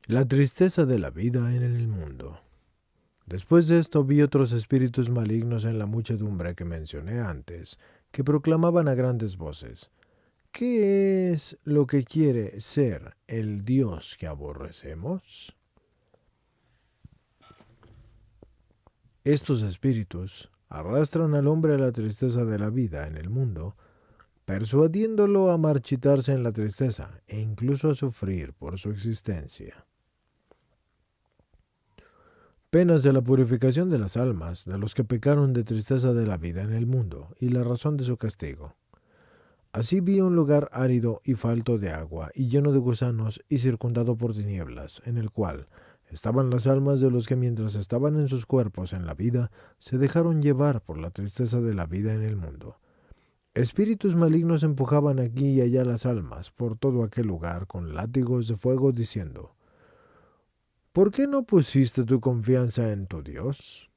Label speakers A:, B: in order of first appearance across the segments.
A: La tristeza de la vida en el mundo. Después de esto vi otros espíritus malignos en la muchedumbre que mencioné antes, que proclamaban a grandes voces: ¿qué es lo que quiere ser el Dios que aborrecemos? Estos espíritus arrastran al hombre a la tristeza de la vida en el mundo, persuadiéndolo a marchitarse en la tristeza e incluso a sufrir por su existencia. Penas de la purificación de las almas de los que pecaron de tristeza de la vida en el mundo y la razón de su castigo. Así vi un lugar árido y falto de agua y lleno de gusanos y circundado por tinieblas, en el cual estaban las almas de los que mientras estaban en sus cuerpos en la vida se dejaron llevar por la tristeza de la vida en el mundo. Espíritus malignos empujaban aquí y allá las almas por todo aquel lugar con látigos de fuego diciendo: ¿por qué no pusiste tu confianza en tu Dios?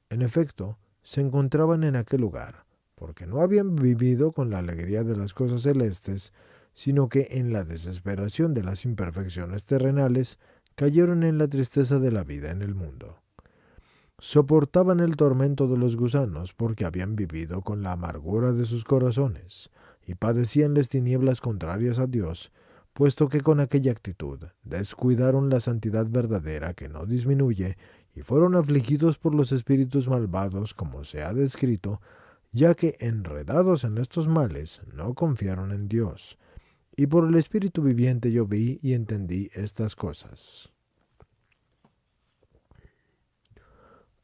A: En efecto, se encontraban en aquel lugar, porque no habían vivido con la alegría de las cosas celestes, sino que en la desesperación de las imperfecciones terrenales cayeron en la tristeza de la vida en el mundo. Soportaban el tormento de los gusanos porque habían vivido con la amargura de sus corazones, y padecían las tinieblas contrarias a Dios, puesto que con aquella actitud descuidaron la santidad verdadera que no disminuye, y fueron afligidos por los espíritus malvados, como se ha descrito, ya que enredados en estos males no confiaron en Dios. Y por el Espíritu viviente yo vi y entendí estas cosas.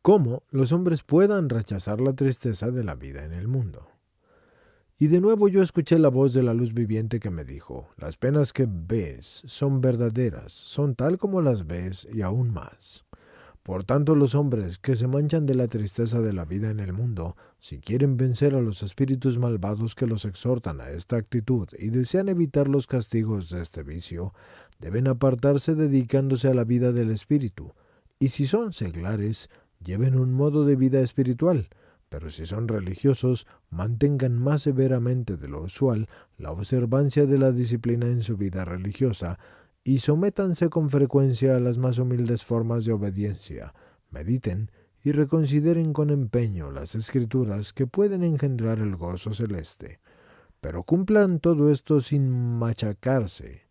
A: Cómo los hombres puedan rechazar la tristeza de la vida en el mundo. Y de nuevo yo escuché la voz de la luz viviente que me dijo: las penas que ves son verdaderas, son tal como las ves y aún más. Por tanto, los hombres que se manchan de la tristeza de la vida en el mundo, si quieren vencer a los espíritus malvados que los exhortan a esta actitud y desean evitar los castigos de este vicio, deben apartarse dedicándose a la vida del espíritu, y si son seglares, lleven un modo de vida espiritual, pero si son religiosos, mantengan más severamente de lo usual la observancia de la disciplina en su vida religiosa, y sométanse con frecuencia a las más humildes formas de obediencia, mediten y reconsideren con empeño las escrituras que pueden engendrar el gozo celeste, pero cumplan todo esto sin machacarse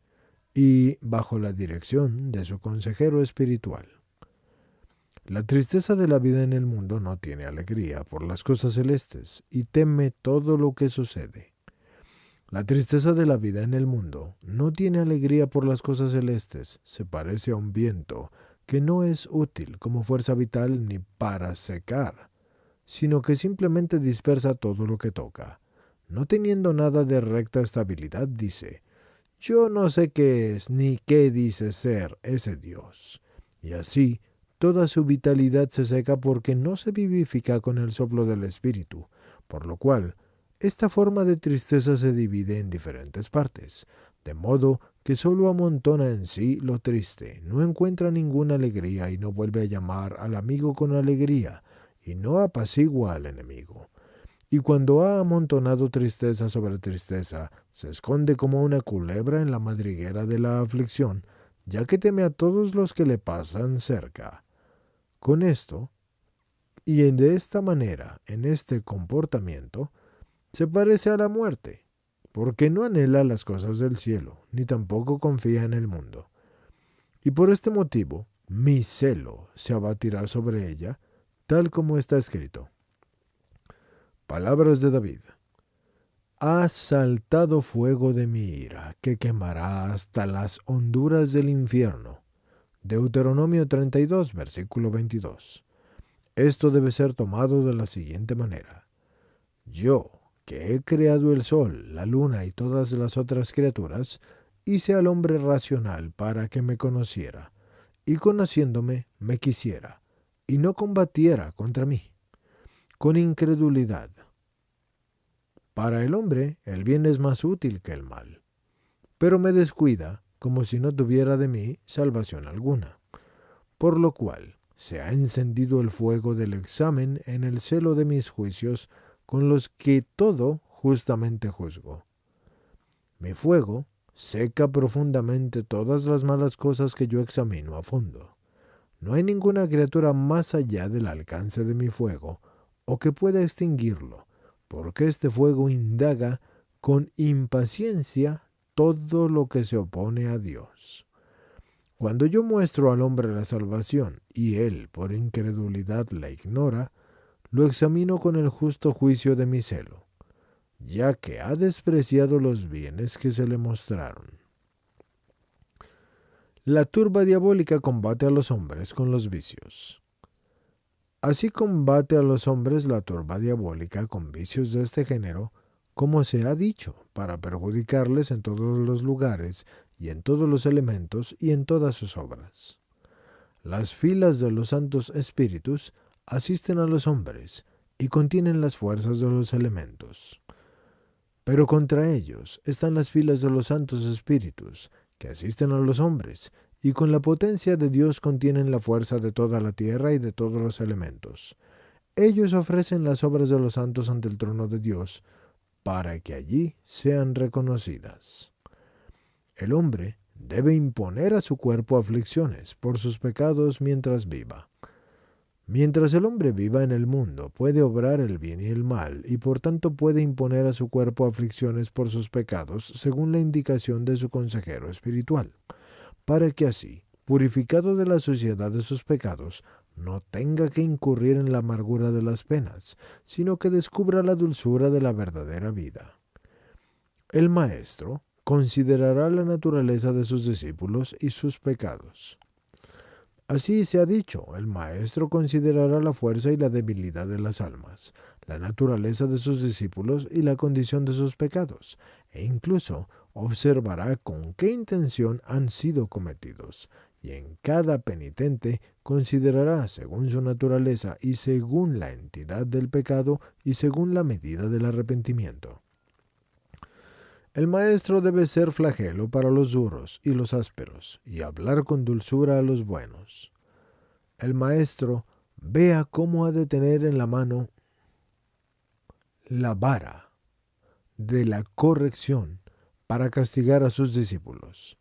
A: y bajo la dirección de su consejero espiritual. La tristeza de la vida en el mundo no tiene alegría por las cosas celestes y teme todo lo que sucede. La tristeza de la vida en el mundo no tiene alegría por las cosas celestes, se parece a un viento que no es útil como fuerza vital ni para secar, sino que simplemente dispersa todo lo que toca. No teniendo nada de recta estabilidad, dice: yo no sé qué es ni qué dice ser ese Dios. Y así, toda su vitalidad se seca porque no se vivifica con el soplo del Espíritu, por lo cual esta forma de tristeza se divide en diferentes partes, de modo que sólo amontona en sí lo triste, no encuentra ninguna alegría y no vuelve a llamar al amigo con alegría, y no apacigua al enemigo. Y cuando ha amontonado tristeza sobre tristeza, se esconde como una culebra en la madriguera de la aflicción, ya que teme a todos los que le pasan cerca. Con esto, y de esta manera, en este comportamiento, se parece a la muerte, porque no anhela las cosas del cielo, ni tampoco confía en el mundo. Y por este motivo, mi celo se abatirá sobre ella, tal como está escrito. Palabras de David. Has saltado fuego de mi ira, que quemará hasta las honduras del infierno. Deuteronomio 32, versículo 22. Esto debe ser tomado de la siguiente manera: yo, que he creado el sol, la luna y todas las otras criaturas, hice al hombre racional para que me conociera, y conociéndome me quisiera, y no combatiera contra mí, con incredulidad. Para el hombre el bien es más útil que el mal, pero me descuida como si no tuviera de mí salvación alguna. Por lo cual se ha encendido el fuego del examen en el celo de mis juicios, con los que todo justamente juzgo. Mi fuego seca profundamente todas las malas cosas que yo examino a fondo. No hay ninguna criatura más allá del alcance de mi fuego, o que pueda extinguirlo, porque este fuego indaga con impaciencia todo lo que se opone a Dios. Cuando yo muestro al hombre la salvación, y él por incredulidad la ignora, lo examino con el justo juicio de mi celo, ya que ha despreciado los bienes que se le mostraron. La turba diabólica combate a los hombres con los vicios. Así combate a los hombres la turba diabólica con vicios de este género, como se ha dicho, para perjudicarles en todos los lugares y en todos los elementos y en todas sus obras. Las filas de los santos espíritus asisten a los hombres y contienen las fuerzas de los elementos. Pero contra ellos están las filas de los santos espíritus, que asisten a los hombres, y con la potencia de Dios contienen la fuerza de toda la tierra y de todos los elementos. Ellos ofrecen las obras de los santos ante el trono de Dios, para que allí sean reconocidas. El hombre debe imponer a su cuerpo aflicciones por sus pecados mientras viva. Mientras el hombre viva en el mundo, puede obrar el bien y el mal, y por tanto puede imponer a su cuerpo aflicciones por sus pecados, según la indicación de su consejero espiritual, para que así, purificado de la suciedad de sus pecados, no tenga que incurrir en la amargura de las penas, sino que descubra la dulzura de la verdadera vida. El maestro considerará la naturaleza de sus discípulos y sus pecados. Así se ha dicho, el maestro considerará la fuerza y la debilidad de las almas, la naturaleza de sus discípulos y la condición de sus pecados, e incluso observará con qué intención han sido cometidos, y en cada penitente considerará según su naturaleza y según la entidad del pecado y según la medida del arrepentimiento. El maestro debe ser flagelo para los duros y los ásperos, y hablar con dulzura a los buenos. El maestro vea cómo ha de tener en la mano la vara de la corrección para castigar a sus discípulos,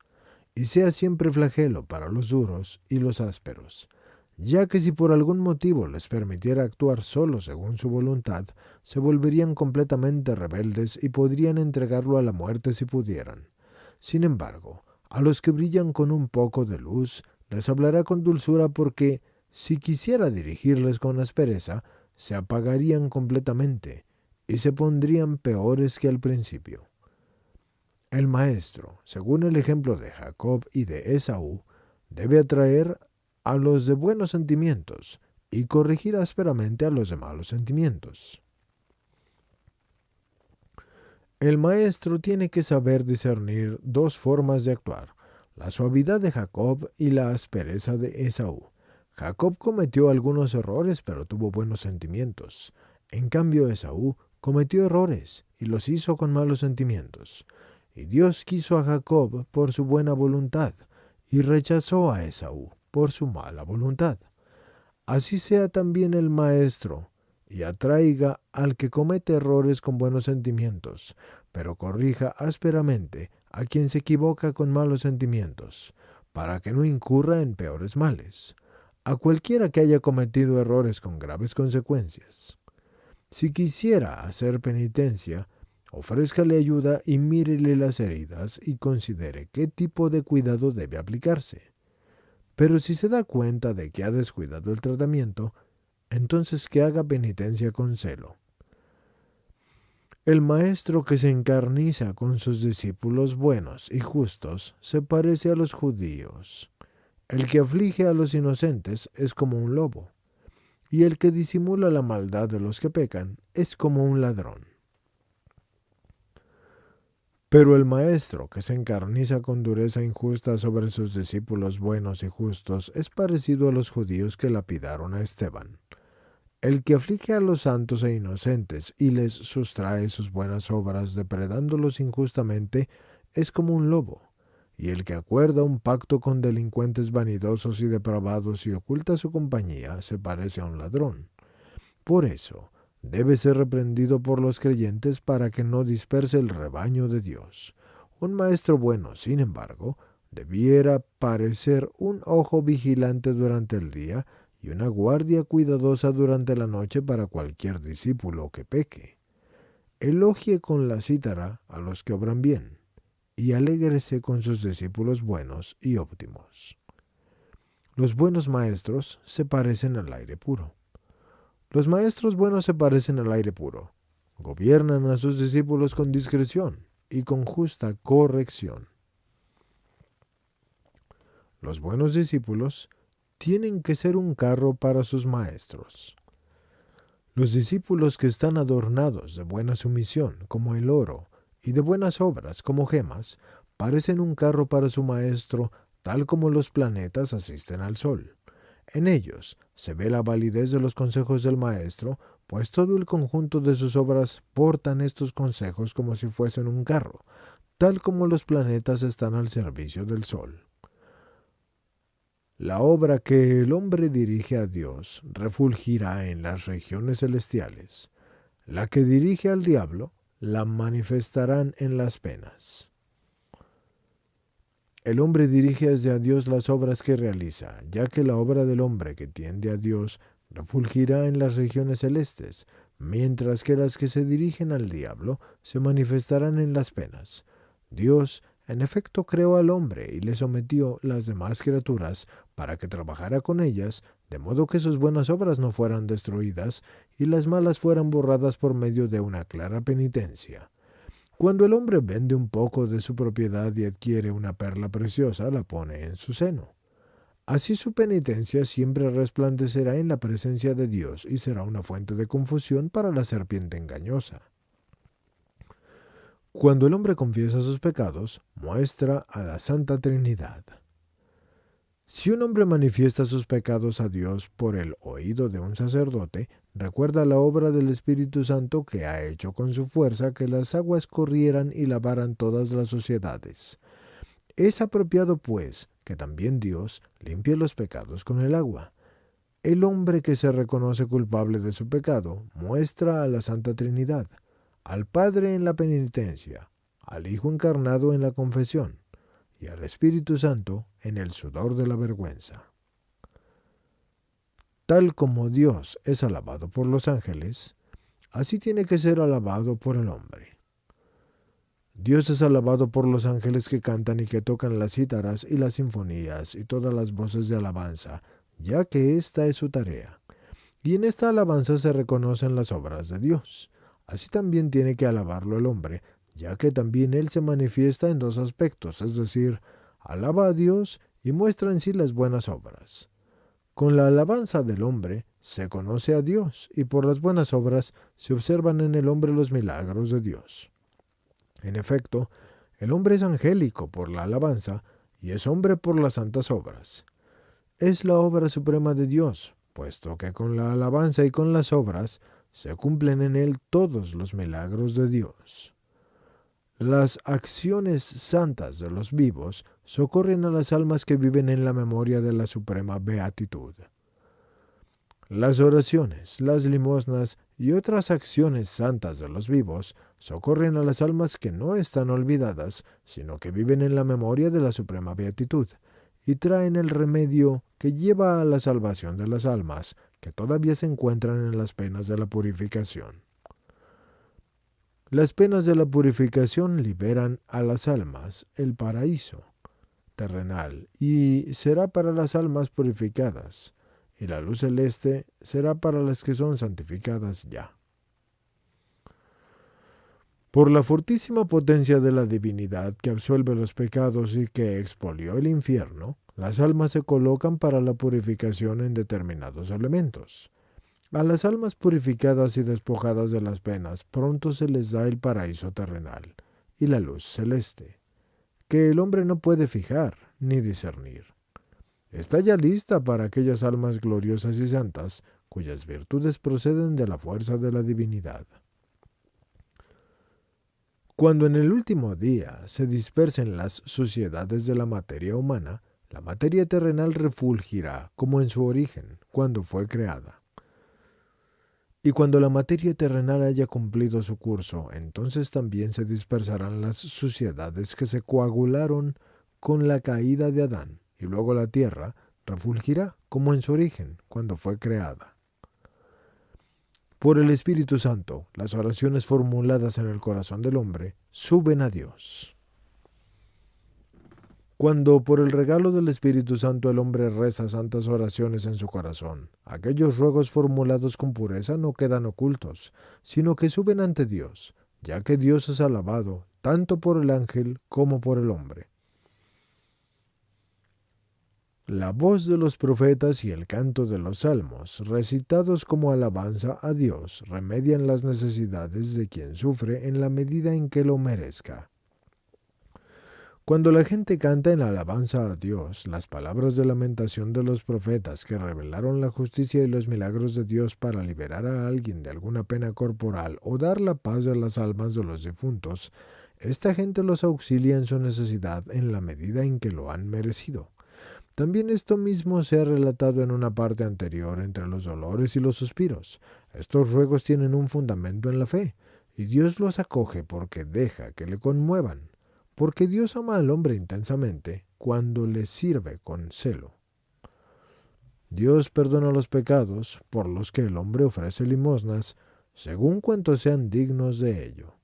A: y sea siempre flagelo para los duros y los ásperos, ya que si por algún motivo les permitiera actuar solo según su voluntad, se volverían completamente rebeldes y podrían entregarlo a la muerte si pudieran. Sin embargo, a los que brillan con un poco de luz, les hablará con dulzura porque, si quisiera dirigirles con aspereza, se apagarían completamente y se pondrían peores que al principio. El maestro, según el ejemplo de Jacob y de Esaú, debe atraer a los de buenos sentimientos y corregir ásperamente a los de malos sentimientos. El maestro tiene que saber discernir dos formas de actuar, la suavidad de Jacob y la aspereza de Esaú. Jacob cometió algunos errores, pero tuvo buenos sentimientos. En cambio, Esaú cometió errores y los hizo con malos sentimientos. Y Dios quiso a Jacob por su buena voluntad y rechazó a Esaú por su mala voluntad. Así sea también el maestro, y atraiga al que comete errores con buenos sentimientos, pero corrija ásperamente a quien se equivoca con malos sentimientos, para que no incurra en peores males, a cualquiera que haya cometido errores con graves consecuencias. Si quisiera hacer penitencia, ofrézcale ayuda y mírele las heridas y considere qué tipo de cuidado debe aplicarse. Pero si se da cuenta de que ha descuidado el tratamiento, entonces que haga penitencia con celo. El maestro que se encarniza con sus discípulos buenos y justos se parece a los judíos. El que aflige a los inocentes es como un lobo, y el que disimula la maldad de los que pecan es como un ladrón. Pero el maestro que se encarniza con dureza injusta sobre sus discípulos buenos y justos es parecido a los judíos que lapidaron a Esteban. El que aflige a los santos e inocentes y les sustrae sus buenas obras depredándolos injustamente es como un lobo, y el que acuerda un pacto con delincuentes vanidosos y depravados y oculta su compañía se parece a un ladrón. Por eso, debe ser reprendido por los creyentes para que no disperse el rebaño de Dios. Un maestro bueno, sin embargo, debiera parecer un ojo vigilante durante el día y una guardia cuidadosa durante la noche para cualquier discípulo que peque. Elogie con la cítara a los que obran bien, y alégrese con sus discípulos buenos y óptimos. Los buenos maestros se parecen al aire puro. Los maestros buenos se parecen al aire puro. Gobiernan a sus discípulos con discreción y con justa corrección. Los buenos discípulos tienen que ser un carro para sus maestros. Los discípulos que están adornados de buena sumisión, como el oro, y de buenas obras, como gemas, parecen un carro para su maestro, tal como los planetas asisten al sol. En ellos se ve la validez de los consejos del maestro, pues todo el conjunto de sus obras portan estos consejos como si fuesen un carro, tal como los planetas están al servicio del sol. La obra que el hombre dirige a Dios refulgirá en las regiones celestiales. La que dirige al diablo la manifestarán en las penas. El hombre dirige hacia Dios las obras que realiza, ya que la obra del hombre que tiende a Dios refulgirá en las regiones celestes, mientras que las que se dirigen al diablo se manifestarán en las penas. Dios, en efecto, creó al hombre y le sometió las demás criaturas para que trabajara con ellas, de modo que sus buenas obras no fueran destruidas y las malas fueran borradas por medio de una clara penitencia. Cuando el hombre vende un poco de su propiedad y adquiere una perla preciosa, la pone en su seno. Así su penitencia siempre resplandecerá en la presencia de Dios y será una fuente de confusión para la serpiente engañosa. Cuando el hombre confiesa sus pecados, muestra a la Santa Trinidad. Si un hombre manifiesta sus pecados a Dios por el oído de un sacerdote, recuerda la obra del Espíritu Santo que ha hecho con su fuerza que las aguas corrieran y lavaran todas las suciedades. Es apropiado, pues, que también Dios limpie los pecados con el agua. El hombre que se reconoce culpable de su pecado muestra a la Santa Trinidad, al Padre en la penitencia, al Hijo encarnado en la confesión, y al Espíritu Santo en el sudor de la vergüenza. Tal como Dios es alabado por los ángeles, así tiene que ser alabado por el hombre. Dios es alabado por los ángeles que cantan y que tocan las cítaras y las sinfonías y todas las voces de alabanza, ya que esta es su tarea. Y en esta alabanza se reconocen las obras de Dios. Así también tiene que alabarlo el hombre, ya que también él se manifiesta en dos aspectos, es decir, alaba a Dios y muestra en sí las buenas obras. Con la alabanza del hombre se conoce a Dios, y por las buenas obras se observan en el hombre los milagros de Dios. En efecto, el hombre es angélico por la alabanza y es hombre por las santas obras. Es la obra suprema de Dios, puesto que con la alabanza y con las obras se cumplen en él todos los milagros de Dios. Las acciones santas de los vivos socorren a las almas que viven en la memoria de la suprema beatitud. Las oraciones, las limosnas y otras acciones santas de los vivos socorren a las almas que no están olvidadas, sino que viven en la memoria de la suprema beatitud, y traen el remedio que lleva a la salvación de las almas que todavía se encuentran en las penas de la purificación. Las penas de la purificación liberan a las almas el paraíso terrenal y será para las almas purificadas, y la luz celeste será para las que son santificadas ya. Por la fortísima potencia de la divinidad que absuelve los pecados y que expolió el infierno, las almas se colocan para la purificación en determinados elementos. A las almas purificadas y despojadas de las penas pronto se les da el paraíso terrenal y la luz celeste, que el hombre no puede fijar ni discernir. Está ya lista para aquellas almas gloriosas y santas cuyas virtudes proceden de la fuerza de la divinidad. Cuando en el último día se dispersen las suciedades de la materia humana, la materia terrenal refulgirá como en su origen, cuando fue creada. Y cuando la materia terrenal haya cumplido su curso, entonces también se dispersarán las suciedades que se coagularon con la caída de Adán, y luego la tierra refulgirá como en su origen, cuando fue creada. Por el Espíritu Santo, las oraciones formuladas en el corazón del hombre suben a Dios. Cuando por el regalo del Espíritu Santo el hombre reza santas oraciones en su corazón, aquellos ruegos formulados con pureza no quedan ocultos, sino que suben ante Dios, ya que Dios es alabado tanto por el ángel como por el hombre. La voz de los profetas y el canto de los salmos, recitados como alabanza a Dios, remedian las necesidades de quien sufre en la medida en que lo merezca. Cuando la gente canta en alabanza a Dios, las palabras de lamentación de los profetas que revelaron la justicia y los milagros de Dios para liberar a alguien de alguna pena corporal o dar la paz a las almas de los difuntos, esta gente los auxilia en su necesidad en la medida en que lo han merecido. También esto mismo se ha relatado en una parte anterior entre los dolores y los suspiros. Estos ruegos tienen un fundamento en la fe, y Dios los acoge porque deja que le conmuevan, porque Dios ama al hombre intensamente cuando le sirve con celo. Dios perdona los pecados por los que el hombre ofrece limosnas, según cuantos sean dignos de ello.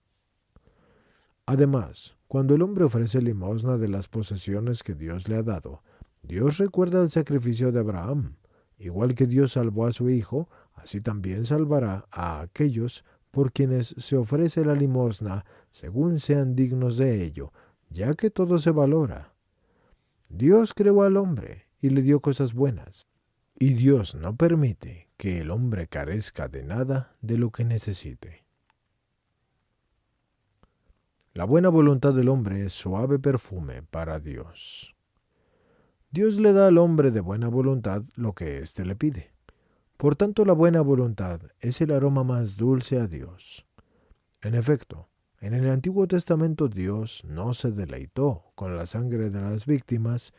A: Además, cuando el hombre ofrece limosna de las posesiones que Dios le ha dado, Dios recuerda el sacrificio de Abraham. Igual que Dios salvó a su hijo, así también salvará a aquellos por quienes se ofrece la limosna, según sean dignos de ello, ya que todo se valora. Dios creó al hombre y le dio cosas buenas, y Dios no permite que el hombre carezca de nada de lo que necesite. La buena voluntad del hombre es suave perfume para Dios. Dios le da al hombre de buena voluntad lo que éste le pide. Por tanto, la buena voluntad es el aroma más dulce a Dios. En efecto, en el Antiguo Testamento Dios no se deleitó con la sangre de las víctimas,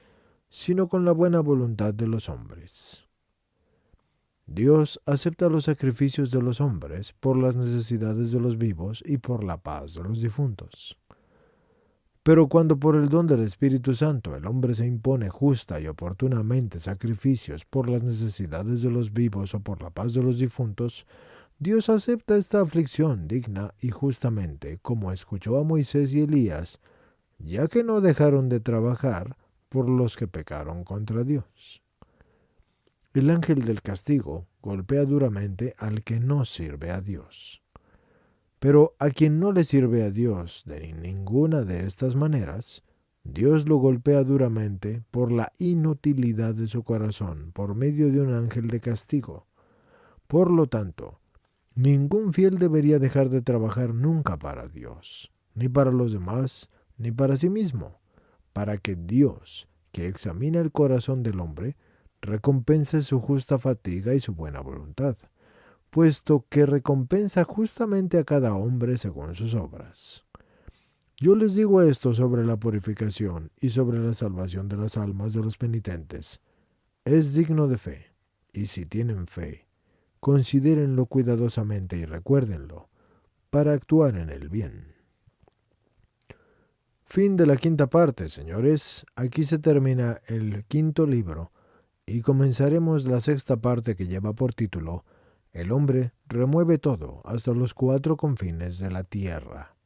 A: sino con la buena voluntad de los hombres. Dios acepta los sacrificios de los hombres por las necesidades de los vivos y por la paz de los difuntos. Pero cuando por el don del Espíritu Santo el hombre se impone justa y oportunamente sacrificios por las necesidades de los vivos o por la paz de los difuntos, Dios acepta esta aflicción digna y justamente, como escuchó a Moisés y Elías, ya que no dejaron de trabajar por los que pecaron contra Dios. El ángel del castigo golpea duramente al que no sirve a Dios. Pero a quien no le sirve a Dios de ninguna de estas maneras, Dios lo golpea duramente por la inutilidad de su corazón por medio de un ángel de castigo. Por lo tanto, ningún fiel debería dejar de trabajar nunca para Dios, ni para los demás, ni para sí mismo, para que Dios, que examina el corazón del hombre, recompense su justa fatiga y su buena voluntad, puesto que recompensa justamente a cada hombre según sus obras. Yo les digo esto sobre la purificación y sobre la salvación de las almas de los penitentes. Es digno de fe, y si tienen fe, considérenlo cuidadosamente y recuérdenlo, para actuar en el bien. Fin de la quinta parte, señores. Aquí se termina el quinto libro, y comenzaremos la sexta parte que lleva por título El hombre remueve todo hasta los cuatro confines de la tierra.